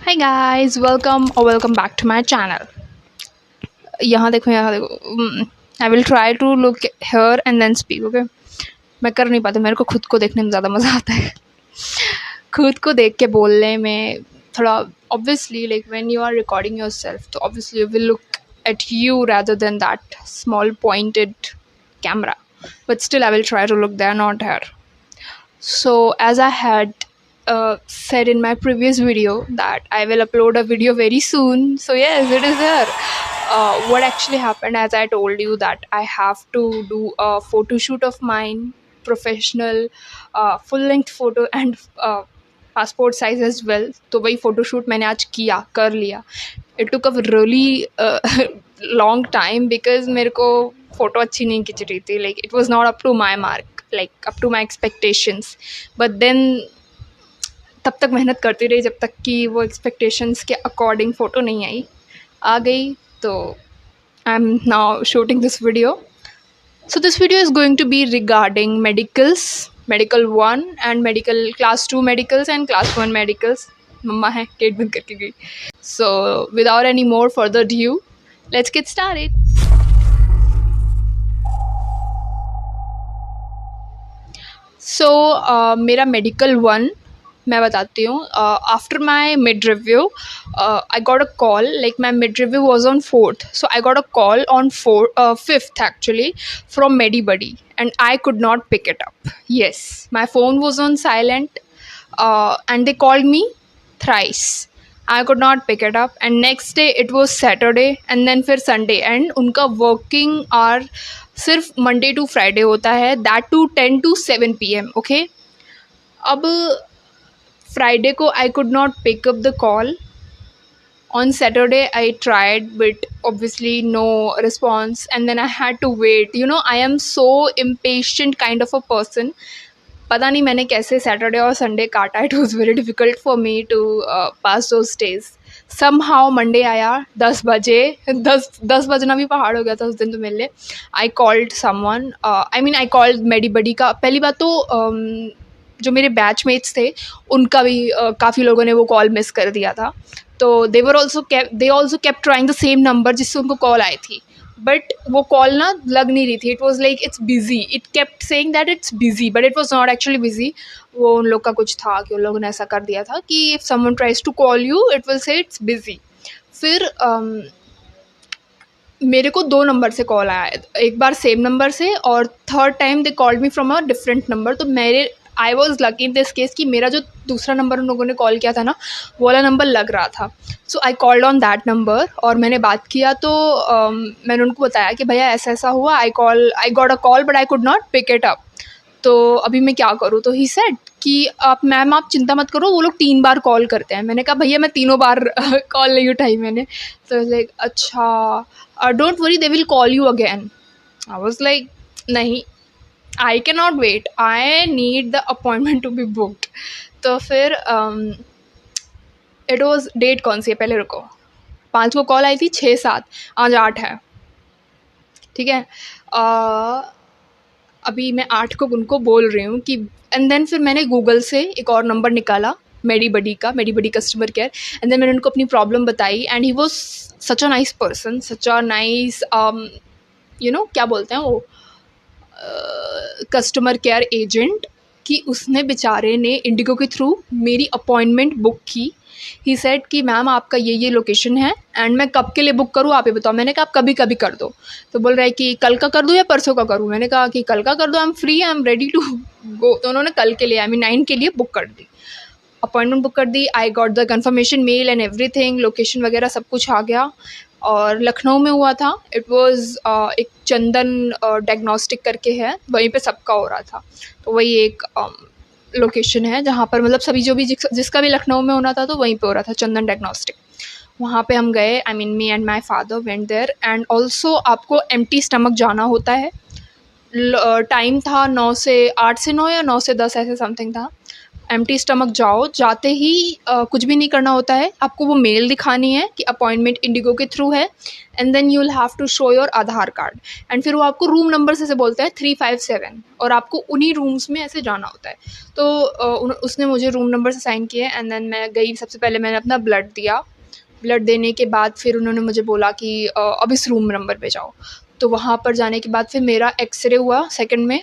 Hi guys, welcome back to my channel. यहाँ देखो I will try to look here and then speak. Okay, मैं कर नहीं पाती, मेरे को खुद को देखने में ज़्यादा मज़ा आता है. खुद को देख के बोलने में थोड़ा obviously like when you are recording yourself, तो obviously you will look at you rather than that small pointed camera. But still I will try to look there, not here. So as I had said in my previous video that I will upload a video very soon. So yes, it is there. What actually happened, as I told you, that I have to do a photo shoot of mine, professional, full-length photo and passport size as well. तो वही photo shoot मैंने आज किया, कर लिया. It took a really long time because मेरे को photo अच्छी नहीं खिंच रही थी. Like it was not up to my mark, like up to my expectations. But then तब तक मेहनत करती रही जब तक कि वो एक्सपेक्टेशंस के अकॉर्डिंग फ़ोटो नहीं आ गई. तो I am now shooting this video. So this video is going to be regarding medicals, medical 1 and medical class 2 medicals and class 1 medicals. मम्मा है, गेट बंद करके गई. So without any more further due, let's get started. So मेरा medical 1 मैं बताती हूँ. After my mid review I got a call. Like my mid review was on 4th, so I got a call on 5th actually from Medibuddy and I could not pick it up. Yes, my phone was on silent and they called me thrice. I could not pick it up and next day it was Saturday and then फिर Sunday and उनका working hour सिर्फ Monday to Friday होता है, that to 10 to 7 PM. Okay, अब Friday को I could not pick up the call. On Saturday I tried but obviously no response and then I had to wait. You know, I am so impatient kind of a person. पता नहीं मैंने कैसे Saturday और Sunday काटा. It was very difficult for me to pass those days. Somehow Monday आया 10 बजे. 10 बजना भी पहाड़ हो गया था उस दिन तो मेरे लिए. I called someone. I called Medibuddy का. पहली बात तो जो मेरे बैचमेट्स थे उनका भी काफ़ी लोगों ने वो कॉल मिस कर दिया था. तो they also kept trying the same number जिससे उनको कॉल आई थी, बट वो कॉल ना लग नहीं रही थी. It was like it's busy. It kept saying that it's busy but it was not actually busy. वो उन लोग का कुछ था कि उन लोगों ने ऐसा कर दिया था कि if someone tries to call you it will say it's busy. फिर मेरे को 2 नंबर से कॉल आया, एक बार सेम नंबर से और third time they called me from a different number. तो मेरे I was lucky in this case कि मेरा जो दूसरा नंबर उन लोगों ने कॉल किया था ना वो वाला नंबर लग रहा था. So I called on that number और मैंने बात किया. तो मैंने उनको बताया कि भैया ऐसा ऐसा हुआ, I got a call but I could not pick it up. तो अभी मैं क्या करूँ. तो ही सेड कि मैम आप चिंता मत करो, वो लोग 3 बार कॉल करते हैं. मैंने कहा भैया मैं तीनों बार कॉल नहीं उठाई मैंने. तो लाइक अच्छा, don't worry they will call you again. I was like नहीं, I cannot wait. I need the appointment to be booked. तो फिर it was डेट कौन सी है पहले रुको. 5 को कॉल आई थी, 6 7, आज 8 है. ठीक है, अभी मैं 8 को उनको बोल रही हूँ कि एंड देन फिर मैंने गूगल से एक और नंबर निकाला Medibuddy customer care. And then मैंने उनको अपनी प्रॉब्लम बताई and he was such a nice person, such a nice you know क्या बोलते हैं वो कस्टमर केयर एजेंट, कि उसने बेचारे ने इंडिगो के थ्रू मेरी अपॉइंटमेंट बुक की. ही सेड कि मैम आपका ये लोकेशन है एंड मैं कब के लिए बुक करूँ आप ये बताओ. मैंने कहा आप कभी कभी कर दो. तो बोल रहा है कि कल का कर दूँ या परसों का करूँ. मैंने कहा कि कल का कर दो, I am free, I am ready to go. तो उन्होंने कल के लिए 9 के लिए बुक कर दी, अपॉइंटमेंट बुक कर दी. I got the confirmation mail and everything, location वगैरह सब कुछ आ गया. और लखनऊ में हुआ था. इट वाज एक चंदन डायग्नोस्टिक करके है, वहीं पे सबका हो रहा था. तो वही एक लोकेशन है जहाँ पर मतलब सभी जो भी जिसका भी लखनऊ में होना था तो वहीं पे हो रहा था, चंदन डायग्नोस्टिक. वहाँ पे हम गए. Me and my father went there. And also आपको एम्प्टी स्टमक जाना होता है. टाइम था 9 से 8 से 9 या 9 से 10 ऐसे समथिंग था. एम्प्टी स्टमक जाओ, जाते ही कुछ भी नहीं करना होता है, आपको वो मेल दिखानी है कि अपॉइंटमेंट इंडिगो के थ्रू है, and then you will have to show your Aadhaar card, एंड फिर वो आपको रूम नंबर से बोलता है 357, और आपको उन्हीं रूम्स में ऐसे जाना होता है। तो उसने मुझे रूम नंबर से साइन किया, एंड देन मैं गई, सबसे पहले मैंने अपना ब्लड दिया। ब्लड देने के बाद फिर उन्होंने मुझे बोला कि अब इस रूम नंबर पे जाओ। तो वहाँ पर जाने के बाद फिर मेरा एक्सरे हुआ सेकंड में,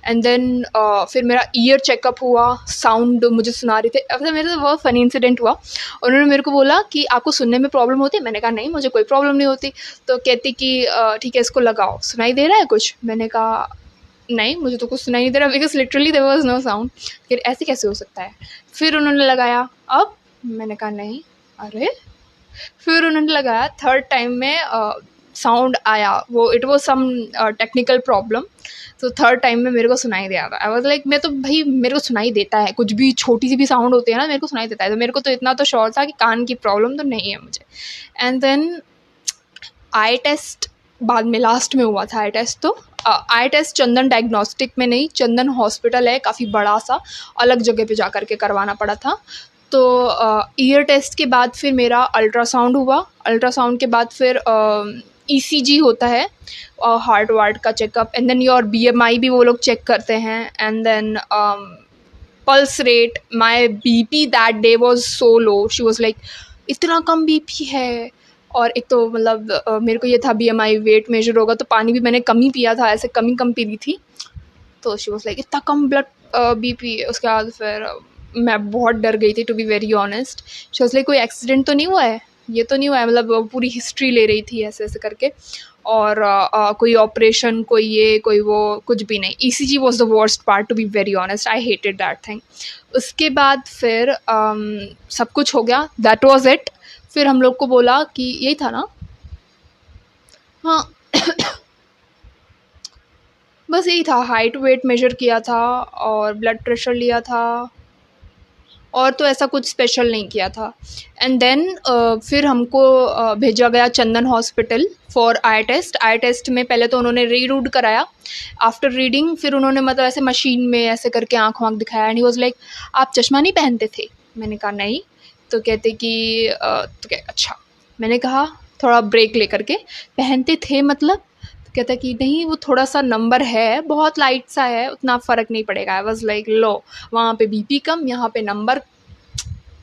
एंड देन फिर मेरा ईयर चेकअप हुआ, साउंड मुझे सुना रहे थे। अब मेरे से बहुत फ़नी इंसिडेंट हुआ, उन्होंने मेरे को बोला कि आपको सुनने में प्रॉब्लम होती है? मैंने कहा नहीं, मुझे कोई प्रॉब्लम नहीं होती। तो कहती कि ठीक है, इसको लगाओ, सुनाई दे रहा है कुछ? मैंने कहा नहीं, मुझे तो कुछ सुनाई नहीं दे रहा, because literally there was no sound. फिर ऐसे कैसे हो सकता है? फिर उन्होंने लगाया, अब? मैंने कहा नहीं। अरे, फिर उन्होंने लगाया, थर्ड टाइम में साउंड आया, वो it was some technical problem. तो थर्ड टाइम में मेरे को सुनाई दिया था। आई वाज लाइक, मैं तो भाई, मेरे को सुनाई देता है, कुछ भी छोटी सी भी साउंड होती है ना, मेरे को सुनाई देता है। तो मेरे को तो इतना तो श्योर था कि कान की प्रॉब्लम तो नहीं है मुझे। एंड देन आई टेस्ट बाद में लास्ट में हुआ था। आई टेस्ट तो आई टेस्ट चंदन डायग्नोस्टिक में नहीं, चंदन हॉस्पिटल है काफ़ी बड़ा सा, अलग जगह पे जा कर के करवाना पड़ा था। तो ईयर टेस्ट के बाद फिर मेरा अल्ट्रासाउंड हुआ। अल्ट्रासाउंड के बाद फिर ईसीजी होता है, हार्ट वार्ट का checkup, and then your BMI भी वो लोग चेक करते हैं, and then pulse rate. My BP that day was so low, she was like इतना कम बीपी है। और एक तो मतलब मेरे को ये था बीएमआई वेट मेजर होगा, तो पानी भी मैंने कम ही पिया था, ऐसे कम पी रही थी। तो शी वॉज लाइक इतना कम ब्लड बीपी। उसके बाद फिर मैं बहुत डर गई थी, to be very honest. She was like कोई एक्सीडेंट तो नहीं हुआ है? ये तो नहीं हुआ है? मतलब पूरी हिस्ट्री ले रही थी ऐसे ऐसे करके, और कोई ऑपरेशन, कोई ये कोई वो, कुछ भी नहीं। ECG was the worst part, to be very honest, I hated that thing. उसके बाद फिर सब कुछ हो गया, दैट वॉज इट। फिर हम लोग को बोला कि यही था ना, हाँ बस यही था, हाइट वेट मेजर किया था और ब्लड प्रेशर लिया था, और तो ऐसा कुछ स्पेशल नहीं किया था। एंड देन फिर हमको भेजा गया Chandan hospital for eye test. Eye test में पहले तो उन्होंने रीड कराया, आफ्टर रीडिंग फिर उन्होंने मतलब ऐसे मशीन में ऐसे करके आँख वाँख दिखाया, एंड ही वाज लाइक आप चश्मा नहीं पहनते थे? मैंने कहा नहीं। तो कहते कि तो क्या, अच्छा। मैंने कहा थोड़ा ब्रेक लेकर के, पहनते थे मतलब? तो कहता कि नहीं, वो थोड़ा सा नंबर है, बहुत लाइट सा है, उतना फ़र्क नहीं पड़ेगा। आई वाज लाइक लो, वहाँ पे बीपी कम, यहाँ पे नंबर।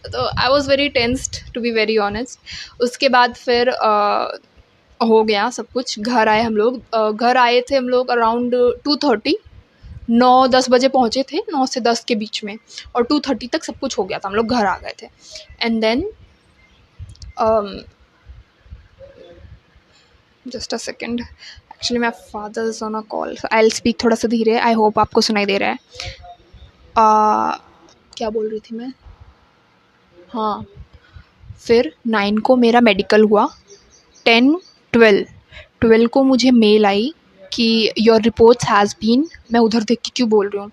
तो I was very tensed, to be very honest. उसके बाद फिर हो गया सब कुछ, घर आए हम लोग। घर आए थे हम लोग अराउंड 2:30, 9-10 बजे पहुँचे थे, 9 से 10 के बीच में, और 2:30 तक सब कुछ हो गया था, हम लोग घर आ गए थे। And then just a second, actually my father is on a call, I will speak थोड़ा सा धीरे, आई होप आपको सुनाई दे रहा है। क्या बोल रही थी मैं? हाँ, फिर 9 को मेरा मेडिकल हुआ, 10, 12 को मुझे मेल आई कि योर रिपोर्ट्स हैज़ बीन, मैं उधर देख के क्यों बोल रही हूँ,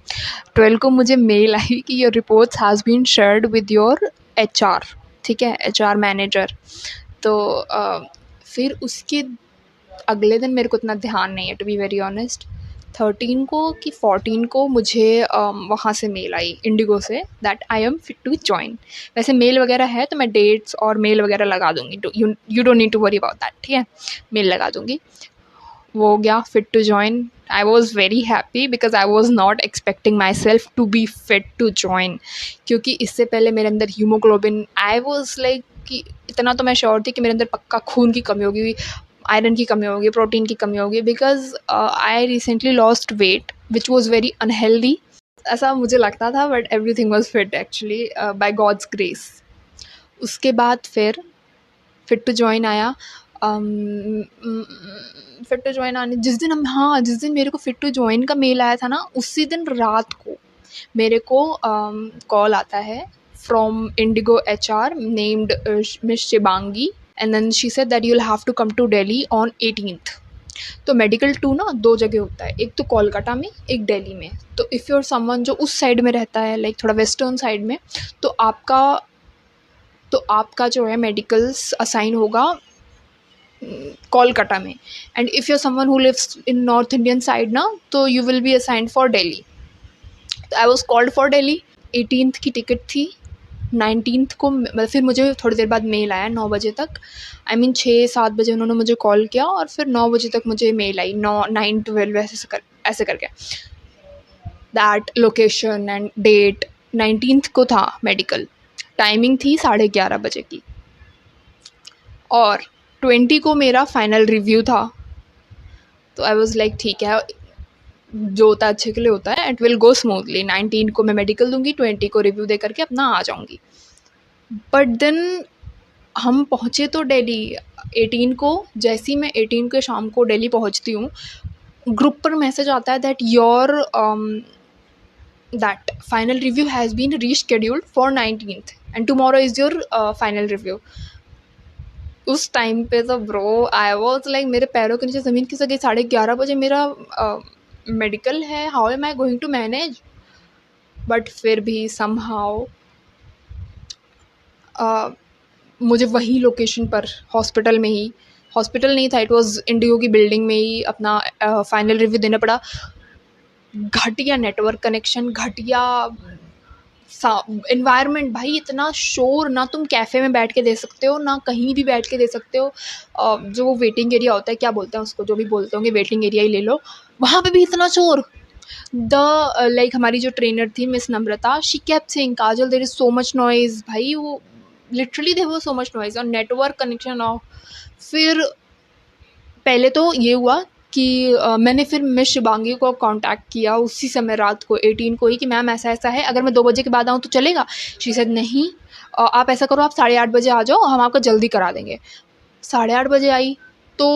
12 को मुझे मेल आई कि your reports has been shared with your HR, ठीक है, एचआर मैनेजर। तो फिर उसके अगले दिन मेरे को इतना ध्यान नहीं है, टू बी वेरी ऑनेस्ट। 13 को कि 14 को मुझे वहाँ से मेल आई इंडिगो से that I am fit to join. वैसे मेल वगैरह है तो मैं डेट्स और मेल वगैरह लगा दूँगी, you don't need to worry about that, ठीक है, मेल लगा दूँगी। वो हो गया fit to join. I was very happy because I was not expecting myself to be fit to join, क्योंकि इससे पहले मेरे अंदर हीमोग्लोबिन, आई वॉज़ लाइक कि इतना तो मैं श्योर थी कि मेरे अंदर पक्का खून की कमी होगी, आयरन की कमी होगी, प्रोटीन की कमी होगी, because I recently lost weight which was very unhealthy, ऐसा मुझे लगता था, but everything was fit actually by God's grace. उसके बाद फिर फिट टू जॉइन आया। फिट टू जॉइन आने जिस दिन हम, हाँ, जिस दिन मेरे को फिट टू जॉइन का मेल आया था ना, उसी दिन रात को मेरे को कॉल आता है from IndiGo HR named miss Shibangi, and then she said that you will have to come to Delhi on 18th। तो मेडिकल 2 ना 2 जगह होता है, एक तो कोलकाता में, एक दिल्ली में। तो इफ़ यूर समवन जो उस साइड में रहता है, लाइक थोड़ा वेस्टर्न साइड में, तो आपका जो है मेडिकल्स असाइन होगा कोलकाता में, and if you're someone who lives in north Indian side ना, तो you will be assigned for Delhi. तो I was called for Delhi. 18th की टिकट थी, 19th को मतलब फिर मुझे थोड़ी देर बाद मेल आया 9 बजे तक, आई मीन 6-7 बजे उन्होंने मुझे कॉल किया और फिर 9 बजे तक मुझे मेल आई, 9-12 ऐसे करके, that location and date. 19th को था मेडिकल, टाइमिंग थी 11:30 बजे की, और 20 को मेरा फाइनल रिव्यू था। तो आई वॉज लाइक ठीक है, जो होता है अच्छे के लिए होता है, इट विल गो स्मूथली। 19 को मैं मेडिकल दूंगी, 20 को रिव्यू दे करके अपना आ जाऊंगी। बट देन हम पहुँचे तो दिल्ली 18 को, जैसे ही मैं 18 के शाम को दिल्ली पहुँचती हूँ, ग्रुप पर मैसेज आता है that your that final review has been rescheduled for 19th and tomorrow is your final review। उस टाइम पे तो ब्रो आई वॉज लाइक, मेरे पैरों के नीचे ज़मीन खिसक गई। 11:30 बजे मेरा मेडिकल है, how am I going to manage. But फिर भी समहाउ मुझे वही लोकेशन पर, हॉस्पिटल में ही, हॉस्पिटल नहीं था, इट वाज इंडिगो की बिल्डिंग में ही अपना फाइनल रिव्यू देना पड़ा। घटिया नेटवर्क कनेक्शन, घटिया इन्वायरमेंट भाई, इतना शोर, ना तुम कैफ़े में बैठ के दे सकते हो ना कहीं भी बैठ के दे सकते हो। जो वो वेटिंग एरिया होता है, क्या बोलते हैं उसको, जो भी बोलते होंगे, वेटिंग एरिया ही ले लो, वहाँ पे भी इतना शोर। लाइक हमारी जो ट्रेनर थी miss Namrata, she kept saying Kajal there is so much noise. भाई वो literally there was so much noise और नेटवर्क कनेक्शन ऑफ। फिर पहले तो ये हुआ कि मैंने फिर मिस शिबांगी को कांटेक्ट किया उसी समय रात को 18 को ही कि मैम ऐसा ऐसा है, अगर मैं 2 बजे के बाद आऊँ तो चलेगा। शी सेड नहीं, आप ऐसा करो, आप 8:30 बजे आ जाओ, हम आपका जल्दी करा देंगे। 8:30 बजे आई तो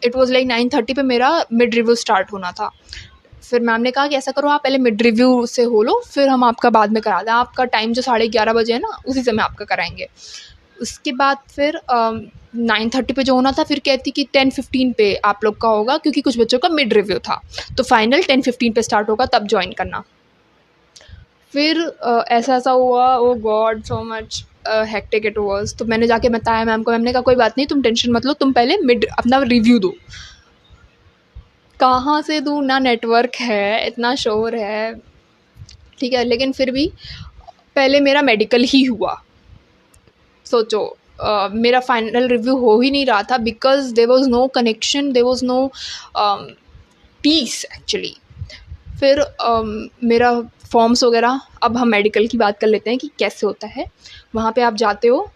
इट वाज लाइक 9:30 पे मेरा मिड रिव्यू स्टार्ट होना था। फिर मैम ने कहा कि ऐसा करो, आप पहले मिड रिव्यू से हो लो, फिर हम आपका बाद में करा दें, आपका टाइम जो 11:30 बजे है ना, उसी समय आपका कराएंगे। उसके बाद फिर 9:30 पे जो होना था, फिर कहती कि 10:15 पे आप लोग का होगा, क्योंकि कुछ बच्चों का मिड रिव्यू था, तो फाइनल 10:15 पे स्टार्ट होगा, तब ज्वाइन करना। फिर ऐसा ऐसा हुआ, oh god so much hectic it was. तो मैंने जाके बताया मैम को, मैम ने कहा कोई बात नहीं, तुम टेंशन मत लो, तुम पहले मिड अपना रिव्यू दो। कहाँ से दूँ, ना नेटवर्क है, इतना शोर है, ठीक है, लेकिन फिर भी पहले मेरा मेडिकल ही हुआ। सोचो मेरा फाइनल रिव्यू हो ही नहीं रहा था, because there was no connection, there was no peace actually. फिर मेरा फॉर्म्स वगैरह, अब हम मेडिकल की बात कर लेते हैं कि कैसे होता है। वहाँ पे आप जाते हो,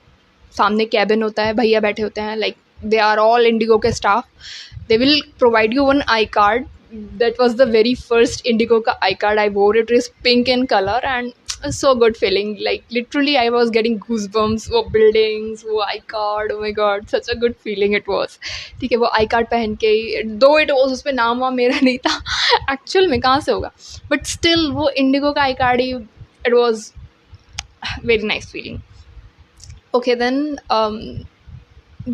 सामने कैबिन होता है, भैया बैठे होते हैं, like they are all IndiGo के staff. They will provide you one I card, that was the very first IndiGo का I card I wore, it is pink in colour and so good feeling, like literally I was getting goosebumps। वो buildings, वो I card, oh my god, such a good feeling it was। ठीक है, वो I card पहन के, दो it was उस पर नाम वाम मेरा नहीं था एक्चुअल में, कहाँ से होगा, बट स्टिल वो इंडिगो का आई कार्ड ही, it was very nice feeling. Okay then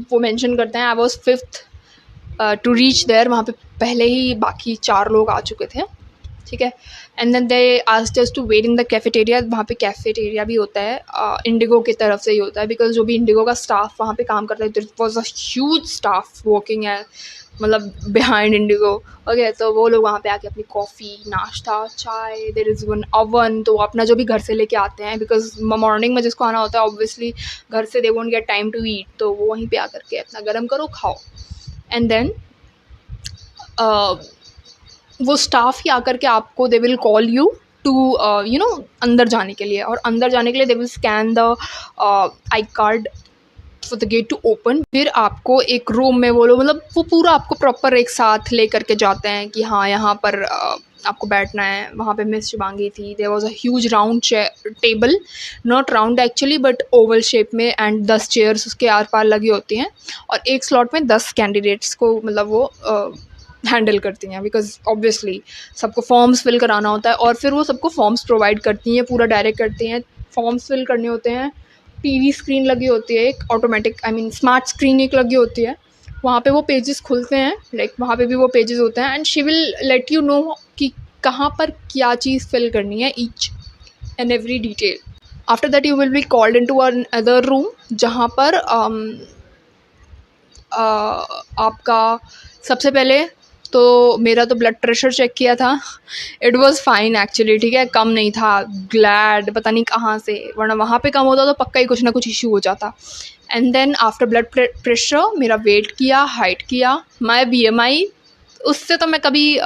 वो मेंशन करते हैं I was 5th to reach there. वहाँ पे पहले ही बाकी 4 लोग आ चुके थे, ठीक है। And then they asked us to wait in the cafeteria. वहाँ पे कैफेटेरिया भी होता है, इंडिगो की तरफ से ही होता है, बिकॉज जो भी इंडिगो का स्टाफ वहाँ पे काम करता है, there was a huge staff working है, मतलब बिहाइंड इंडिगो। ओके, तो वो लोग वहाँ पे आके अपनी कॉफ़ी, नाश्ता, चाय, देयर इज़ वन अवन, तो अपना जो भी घर से लेके आते हैं, बिकॉज मॉर्निंग में जिसको आना होता है ऑब्वियसली घर से they won't get time to eat, तो वो वहीं पे आकर के अपना गर्म करो, खाओ। एंड देन वो स्टाफ ही आकर के आपको, they will call you to you know अंदर जाने के लिए, और अंदर जाने के लिए they will scan the I card for the gate to open. फिर आपको एक रूम में वो लोग, मतलब वो पूरा आपको प्रॉपर एक साथ ले करके जाते हैं कि हाँ यहाँ पर आपको बैठना है। वहाँ पे मिस शिबांगी थी, there was a huge round table, not round actually but oval shape में, एंड 10 चेयर्स उसके आर पार लगी होती हैं, और एक स्लॉट में 10 कैंडिडेट्स को मतलब वो हैंडल करती हैं, बिकॉज ऑब्वियसली सबको फॉर्म्स फिल कराना होता है, और फिर वो सबको फॉर्म्स प्रोवाइड करती हैं, पूरा डायरेक्ट करती हैं, फॉर्म्स फिल करने होते हैं। टीवी स्क्रीन लगी होती है एक automatic, I mean smart screen एक लगी होती है, वहाँ पे वो पेजेस खुलते हैं, लाइक वहाँ पे भी वो पेजेस होते हैं, and she will let you know कि कहाँ पर क्या चीज़ फिल करनी है, each and every detail. After that you will be called into other room, जहाँ पर आपका सबसे पहले तो मेरा तो ब्लड प्रेशर चेक किया था, इट वाज़ फाइन एक्चुअली, ठीक है, कम नहीं था, ग्लैड पता नहीं कहाँ से, वरना वहाँ पे कम होता तो पक्का ही कुछ ना कुछ इशू हो जाता। And then after blood pressure मेरा वेट किया, हाइट किया, माई BMI, उससे तो मैं कभी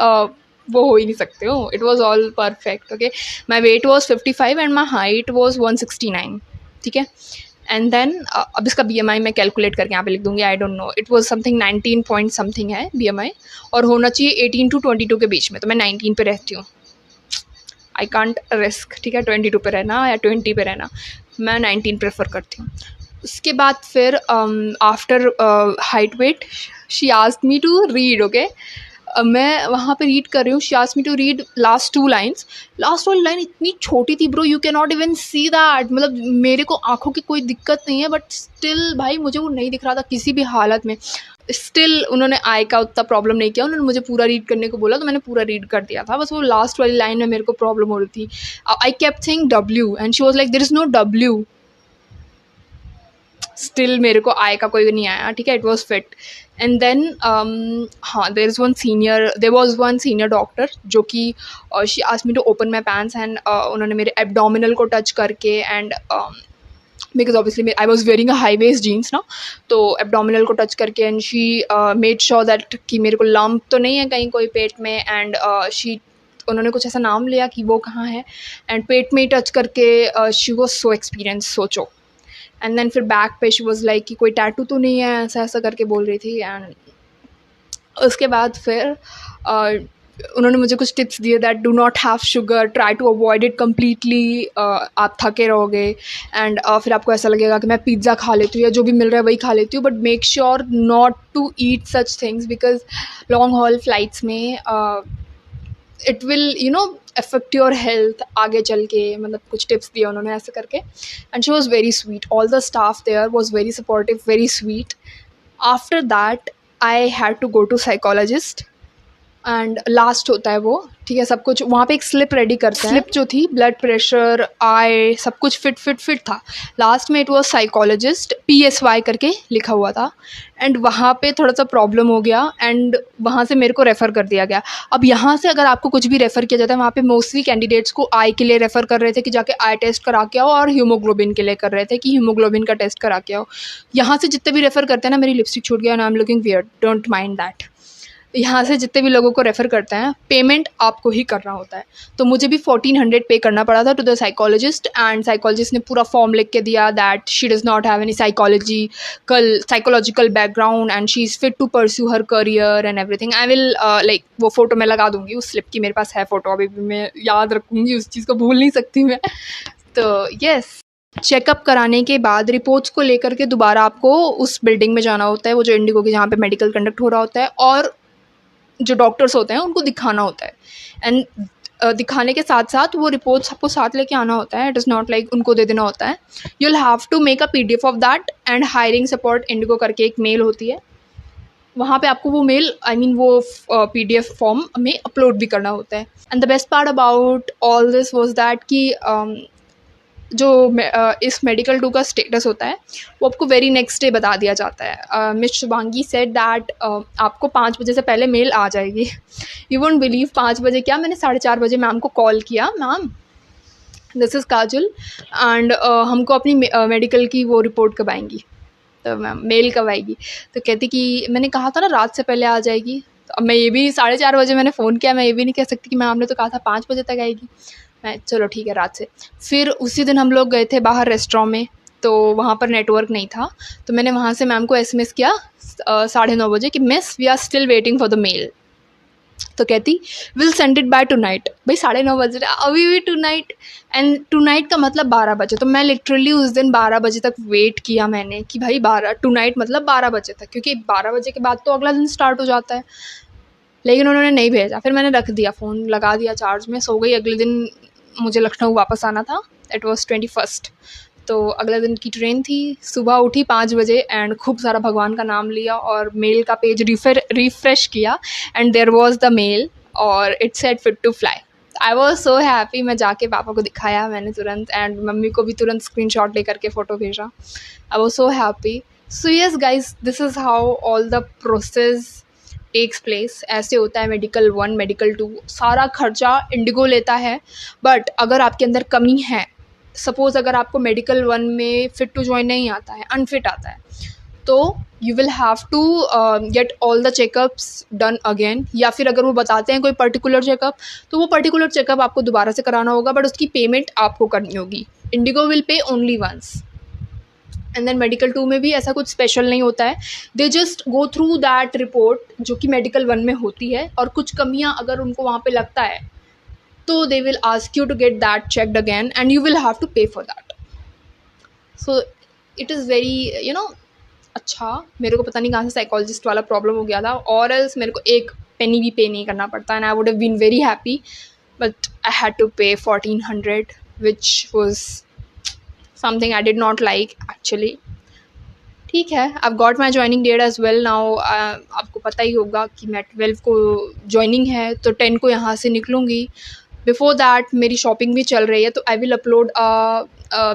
वो हो ही नहीं सकते हो, it was all perfect. Okay, my weight was 55 and my height was 169, ठीक है। एंड देन अब इसका BMI मैं कैलकुलेट करके यहाँ पे लिख दूँगी, I don't know, it was something 19 point something है BMI, और होना चाहिए 18 to 22 के बीच में, तो मैं 19 पे रहती हूँ। आई कांट रिस्क, ठीक है, 22 पे रहना या 20 पे रहना, मैं 19 प्रेफर करती हूँ। उसके बाद फिर after height weight she asked me to read, okay. मैं वहाँ पे रीड कर रही हूँ, she asked me to read last 2 lines. Last वाली लाइन इतनी छोटी थी bro, you can not even see that, मतलब मेरे को आँखों की कोई दिक्कत नहीं है, बट स्टिल भाई मुझे वो नहीं दिख रहा था किसी भी हालत में। स्टिल उन्होंने आई का उतना प्रॉब्लम नहीं किया, उन्होंने मुझे पूरा रीड करने को बोला तो मैंने पूरा रीड कर दिया था, बस वो लास्ट वाली लाइन में मेरे को प्रॉब्लम हो रही थी। I kept saying W and she was like there is no W। Still मेरे को आई का कोई नहीं आया, ठीक है, it was fit. And then हाँ, there was one senior doctor जो कि she asked me to open my pants and उन्होंने मेरे एब्डोमिनल को टच करके and because obviously I was wearing a high waist jeans ना, तो एब्डोमिनल को टच करके and she made sure that कि मेरे को लम्प तो नहीं है कहीं कोई पेट में, एंड शी उन्होंने कुछ ऐसा नाम लिया कि वो कहाँ है, एंड पेट में ही टच करके शी वॉज सो एक्सपीरियंस, सोचो। एंड देन फिर बैक पे शी वॉज लाइक कि कोई टैटू तो नहीं है, ऐसा ऐसा करके बोल रही थी। एंड उसके बाद फिर उन्होंने मुझे कुछ टिप्स दिए that do not have sugar, try to avoid it completely, आप थके रहोगे एंड फिर आपको ऐसा लगेगा कि मैं पिज़्ज़ा खा लेती हूँ या जो भी मिल रहा है वही खा लेती हूँ, but make sure not to eat such things because long haul flights में it will affect your health आगे चल के, मतलब कुछ टिप्स दिए उन्होंने ऐसे करके। And she was very sweet, all the staff there was very supportive, very sweet. After that I had to go to psychologist and last होता है वो, ठीक है, सब कुछ वहाँ पे एक स्लिप रेडी करते हैं, स्लिप जो थी ब्लड प्रेशर आई सब कुछ फिट था। लास्ट में इट वाज साइकोलॉजिस्ट PSY करके लिखा हुआ था, एंड वहाँ पे थोड़ा सा प्रॉब्लम हो गया एंड वहाँ से मेरे को रेफ़र कर दिया गया। अब यहाँ से अगर आपको कुछ भी रेफ़र किया जाता है, वहाँ पे मोस्टली कैंडिडेट्स को आई के लिए रेफ़र कर रहे थे कि जाके आई टेस्ट करा के आओ, और हीमोग्लोबिन के लिए कर रहे थे कि हीमोग्लोबिन का टेस्ट करा के आओ। यहाँ से जितने भी रेफ़र करते हैं ना, मेरी लिपस्टिक छूट गया and I am looking weird, don't mind that. यहाँ से जितने भी लोगों को रेफ़र करते हैं, पेमेंट आपको ही करना होता है। तो मुझे भी 1400 पे करना पड़ा था to the psychologist, and psychologist ने पूरा फॉर्म लिख के दिया that she does not have any psychological background and she is fit to pursue her career and everything. I will like वो फ़ोटो मैं लगा दूँगी, उस स्लिप की मेरे पास है फ़ोटो, अभी भी मैं याद रखूँगी, उस चीज़ को भूल नहीं सकती मैं। तो यस, चेकअप कराने के बाद रिपोर्ट्स को लेकर के दोबारा आपको उस बिल्डिंग में जाना होता है, वो जो इंडिगो की जहाँ पे मेडिकल कंडक्ट हो रहा होता है, और जो डॉक्टर्स होते हैं उनको दिखाना होता है। एंड दिखाने के साथ साथ वो रिपोर्ट्स आपको साथ लेके आना होता है, इट इज़ नॉट लाइक उनको दे देना होता है। You will have to make a PDF of that, and hiring support IndiGo करके एक मेल होती है, वहाँ पे आपको वो मेल वो PDF फॉर्म में अपलोड भी करना होता है। And the best part about all this was that कि जो इस मेडिकल 2 का स्टेटस होता है वो आपको वेरी नेक्स्ट डे बता दिया जाता है। मिस शुभांगी सेड दैट आपको 5 बजे से पहले मेल आ जाएगी। यू वोंट बिलीव 5 बजे क्या, मैंने 4:30 बजे मैम को कॉल किया, ma'am this is Kajal and हमको अपनी मेडिकल की वो रिपोर्ट कब आएंगी, तो मैम मेल कब आएगी, तो कहती कि मैंने कहा था ना रात से पहले आ जाएगी। तो अब मैं ये भी 4:30 बजे मैंने फ़ोन किया, मैं ये भी नहीं कह सकती कि मैम ने तो कहा था 5 बजे तक आएगी। मैं चलो ठीक है रात से। फिर उसी दिन हम लोग गए थे बाहर रेस्टोरेंट में, तो वहाँ पर नेटवर्क नहीं था, तो मैंने वहाँ से मैम को SMS किया 9:30 बजे कि miss we are still waiting for the mail. तो कहती will send it by tonight. भाई 9:30 बज रहे अभी भी टुनाइट, एंड टुनाइट का मतलब 12 बजे। तो मैं लिटरली उस दिन 12 बजे तक वेट किया मैंने कि भाई 12 टुनाइट मतलब 12 बजे तक, क्योंकि 12 बजे के बाद तो अगला दिन स्टार्ट हो जाता है, लेकिन उन्होंने नहीं भेजा। फिर मैंने रख दिया, फ़ोन लगा दिया चार्ज में, सो गई। अगले दिन मुझे लखनऊ वापस आना था, इट वॉज 21st, तो अगले दिन की ट्रेन थी। सुबह उठी 5 बजे एंड खूब सारा भगवान का नाम लिया और मेल का पेज रिफ्रेश किया, and there was the mail और it said fit to fly. I was so happy. मैं जाके पापा को दिखाया मैंने तुरंत, एंड मम्मी को भी तुरंत स्क्रीनशॉट लेकर के फ़ोटो भेजा। I was so happy. So yes guys, this is how all the process takes place. ऐसे होता है मेडिकल 1, मेडिकल 2, सारा खर्चा इंडिगो लेता है। बट अगर आपके अंदर कमी है, सपोज़ अगर आपको मेडिकल 1 में फिट टू जॉइन नहीं आता है, अनफिट आता है, तो you will have to get all the checkups done again. या फिर अगर वो बताते हैं कोई पर्टिकुलर चेकअप, तो वो पर्टिकुलर चेकअप आपको दोबारा से कराना होगा, बट उसकी पेमेंट आपको करनी होगी। IndiGo will pay only once. And then medical 2 में भी ऐसा कुछ स्पेशल नहीं होता है। They just go through that report जो कि मेडिकल 1 में होती है, और कुछ कमियाँ अगर उनको वहाँ पे लगता है तो they will ask you to get that checked again and you will have to pay for that. So it is very अच्छा। मेरे को पता नहीं कहाँ से साइकोलॉजिस्ट वाला प्रॉब्लम हो गया था, और एल्स मेरे को एक पेनी भी पे नहीं करना पड़ता, and I would have been very happy, but I had to pay 1400 which was something I did not like actually. ठीक है, I got my joining date as well now. आपको पता ही होगा कि मैं 12 को ज्वाइनिंग है, तो 10 को यहाँ से निकलूँगी। बिफोर दैट मेरी शॉपिंग भी चल रही है, तो I will upload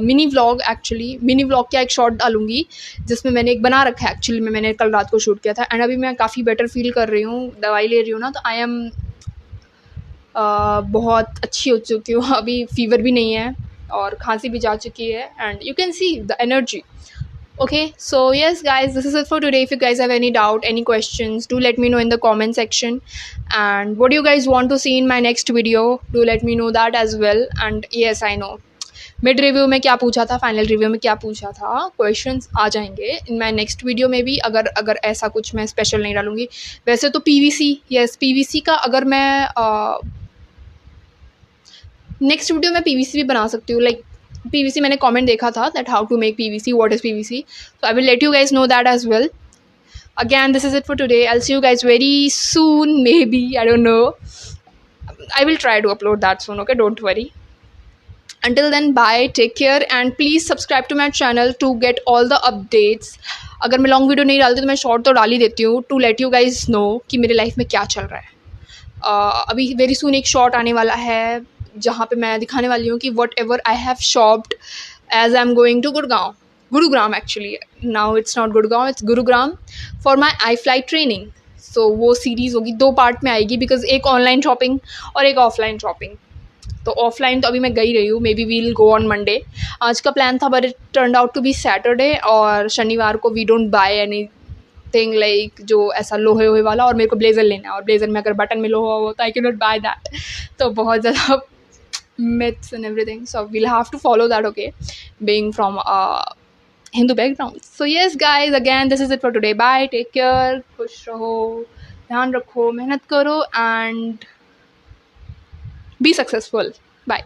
mini vlog. Actually mini vlog क्या, एक शॉर्ट डालूंगी जिसमें मैंने एक बना रखा है एक्चुअली में, मैंने कल रात को शूट किया था। एंड अभी मैं काफ़ी बेटर फील कर रही हूँ, दवाई ले रही हूँ ना, तो आई एम बहुत अच्छी हो चुकी हूँ। अभी फीवर भी नहीं है और खांसी भी जा चुकी है, and you can see the energy. Okay, so yes guys, this is it for today. If you guys have any doubt, any questions, do let me know in the comment section. And what do you guys want to see in my next video, do let me know that as well. And yes, I know mid review में क्या पूछा था, final review में क्या पूछा था, questions आ जाएंगे in my next video में भी, अगर ऐसा कुछ मैं स्पेशल नहीं डालूंगी। वैसे तो पीवीसी, यस पीवीसी का अगर मैं नेक्स्ट वीडियो में पीवीसी भी बना सकती हूँ। लाइक PVC मैंने कमेंट देखा था that how to make PVC, what is PVC, so I will let you guys know that as well. Again, this is it for today. I'll see you guys very soon, maybe, I don't know. I will try to upload that soon, okay, don't worry. Until then, bye, take care, and please subscribe to my channel to get all the updates. अगर मैं long video नहीं डालती तो मैं short तो डाल ही देती हूँ, to let you guys know कि मेरे लाइफ में क्या चल रहा है। अभी वेरी सून एक शॉर्ट आने वाला है जहाँ पे मैं दिखाने वाली हूँ कि whatever I have shopped as I am going to Gurugram actually, now it's not Gurgaon, it's Gurugram, for my I flight training. So वो सीरीज़ होगी, 2 पार्ट में आएगी, बिकॉज एक ऑनलाइन शॉपिंग और एक ऑफलाइन शॉपिंग। तो ऑफलाइन तो अभी मैं गई रही हूँ, maybe we'll go on Monday. आज का प्लान था but it turn out to be Saturday, और शनिवार को we don't buy anything like जो ऐसा लोहे वोहे वाला, और मेरे को ब्लेज़र लेना है, और ब्लेज़र में अगर बटन में लोहा हो तो I can not by that. तो बहुत ज़्यादा myths and everything, so we'll have to follow that, okay, being from a Hindu background. So yes guys, again this is it for today. Bye, take care, खुश रहो, ध्यान रखो, मेहनत करो, and be successful. Bye.